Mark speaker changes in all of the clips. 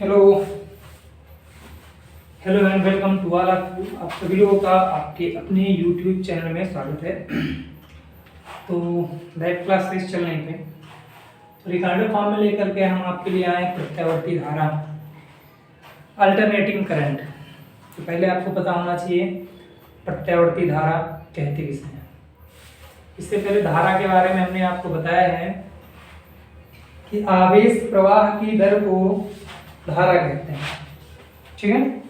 Speaker 1: Hello hello and welcome to all of you. आप सभी लोगों का आपके अपने यूट्यूब चैनल में स्वागत है। तो लाइव क्लासेस चल रही थे, तो रिकॉर्डेड फॉर्म में लेकर के हम आपके लिए आए प्रत्यावर्ती धारा, अल्टरनेटिंग करंट। तो पहले आपको पता होना चाहिए प्रत्यावर्ती धारा कहते किसे हैं। इससे पहले धारा के बारे में हमने आपको बताया है कि आवेश प्रवाह की दर को धारा कहते हैं। ठीक है,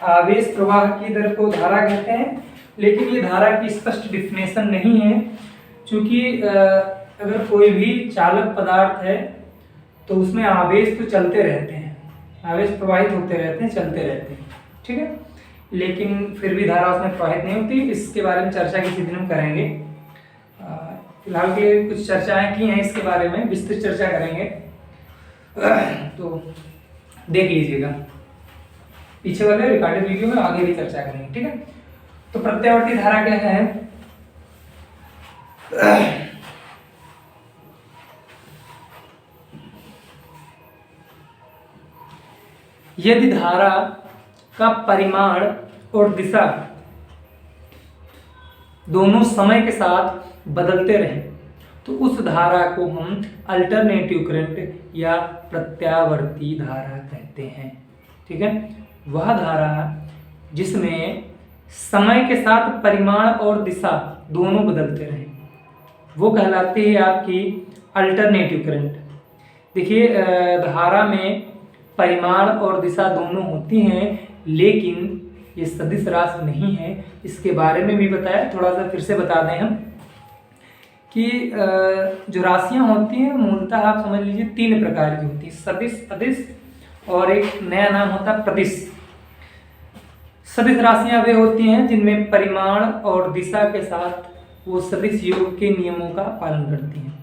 Speaker 1: आवेश प्रवाह की दर को धारा कहते हैं, लेकिन ये धारा की स्पष्ट डिफिनेशन नहीं है, क्योंकि अगर कोई भी चालक पदार्थ है तो उसमें आवेश तो चलते रहते हैं, आवेश प्रवाहित होते रहते हैं, चलते रहते हैं। ठीक है, लेकिन फिर भी धारा उसमें प्रवाहित नहीं होती। इसके बारे में चर्चा किसी दिन हम करेंगे। फिलहाल के लिए कुछ चर्चाएं की हैं, इसके बारे में विस्तृत चर्चा करेंगे, तो देख लीजिएगा। पीछे वाले रिकॉर्डेड वीडियो में आगे भी चर्चा करेंगे। ठीक है, तो प्रत्यावर्ती धारा क्या है? यदि धारा का परिमाण और दिशा दोनों समय के साथ बदलते रहे तो उस धारा को हम अल्टरनेटिव करंट या प्रत्यावर्ती धारा कहते हैं। ठीक है, वह धारा जिसमें समय के साथ परिमाण और दिशा दोनों बदलते रहे वो कहलाती है आपकी अल्टरनेटिव करंट। देखिए, धारा में परिमाण और दिशा दोनों होती हैं, लेकिन ये सदिश राशि नहीं है। इसके बारे में भी बताया, थोड़ा सा फिर से बता दें हम कि जो राशियां होती हैं मूलतः आप समझ लीजिए तीन प्रकार की होती है, सदिश, अदिश और एक नया नाम होता है प्रदिश। सदिश राशियां वे होती हैं जिनमें परिमाण और दिशा के साथ वो सदिश योग के नियमों का पालन करती हैं।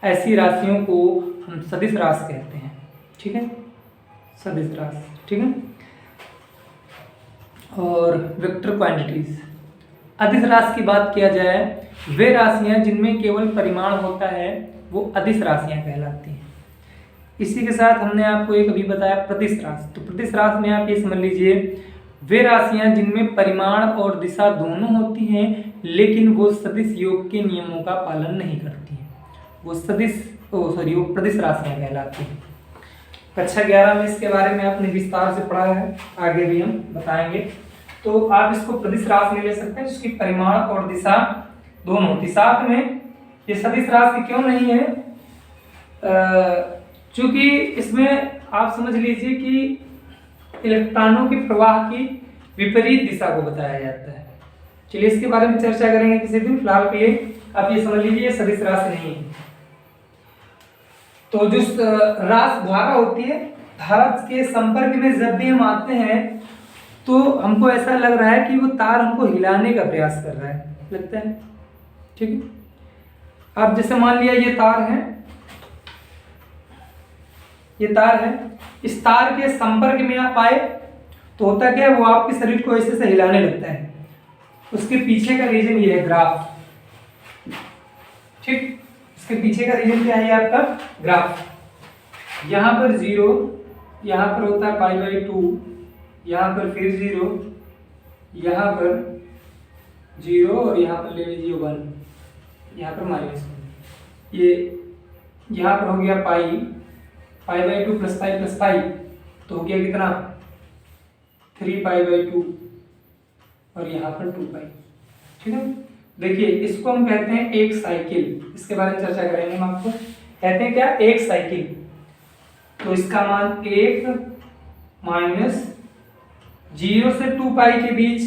Speaker 1: ऐसी राशियों को हम सदिश राशि कहते हैं। ठीक है, सदिश राशि। ठीक है, और वेक्टर क्वांटिटीज। अदिश राशि की बात किया जाए, वे राशियां जिनमें केवल परिमाण होता है वो अदिश राशियां कहलाती हैं। इसी के साथ हमने आपको एक अभी बताया प्रतिश राशि। तो प्रतिश राशि में आप ये समझ लीजिए वे राशियां जिनमें परिमाण और दिशा दोनों होती हैं, लेकिन वो सदिश योग के नियमों का पालन नहीं करती हैं, वो वो प्रतिश राशियां कहलाती हैं। कक्षा 11 में इसके बारे में आपने विस्तार से पढ़ा है, आगे भी हम बताएंगे। तो आप इसको प्रतिश राशि में ले सकते हैं जिसकी परिमाण और दिशा दोनों होती। साथ में ये सदिश राशि क्यों नहीं है? चूंकि इसमें आप समझ लीजिए कि इलेक्ट्रॉनों के प्रवाह की विपरीत दिशा को बताया जाता है। चलिए इसके बारे में चर्चा करेंगे किसी दिन। फिलहाल के लिए आप ये समझ लीजिए सदिश राशि नहीं है। तो जो राशि धारा होती है, धारा के संपर्क में जब भी हम आते हैं तो हमको ऐसा लग रहा है कि वो तार हमको हिलाने का प्रयास कर रहा है, लगता है। ठीक है, अब जैसे मान लिया ये तार है, ये तार है, इस तार के संपर्क में आप आए तो होता क्या है, वो आपके शरीर को ऐसे से हिलाने लगता है। उसके पीछे का रीजन ये है ग्राफ। ठीक, इसके पीछे का रीजन क्या है आपका ग्राफ। यहां पर 0, यहां पर होता है π/2, यहां पर फिर 0, यहां पर 0 और यहां पर ले लीजिए 1, यहां पर -1। ये यहां पर हो गया π/2 प्लस पाई प्लस पाई, तो हो गया कितना 3π/2 और यहाँ पर 2π। ठीक है, देखिए इसको हम कहते हैं एक साइकिल। इसके बारे में चर्चा करेंगे हम आपको। कहते हैं क्या? एक साइकिल। तो इसका मान 1 माइनस 0 से 2π के बीच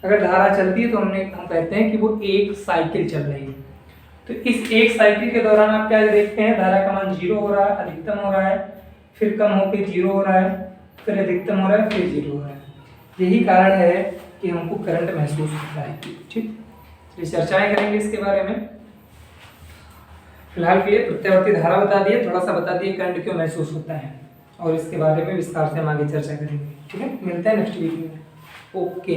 Speaker 1: अगर धारा चलती है तो हम कहते हैं कि वो एक साइकिल चल रही है। तो इस एक साइकिल के दौरान आप क्या देखते हैं, धारा का मान 0 हो रहा है, अधिकतम हो रहा है, फिर कम होकर 0 हो रहा है, फिर अधिकतम हो रहा है, फिर 0 हो रहा है। यही कारण है कि हमको करंट महसूस होता है। ठीक, ये चर्चाएं करेंगे इसके बारे में। फिलहाल के लिए प्रत्यावर्ती धारा बता दिए, थोड़ा सा बता दिए करंट क्यों महसूस होता है, और इसके बारे में विस्तार से हम आगे चर्चा करेंगे। ठीक है, मिलते हैं नेक्स्ट वीडियो में। ओके।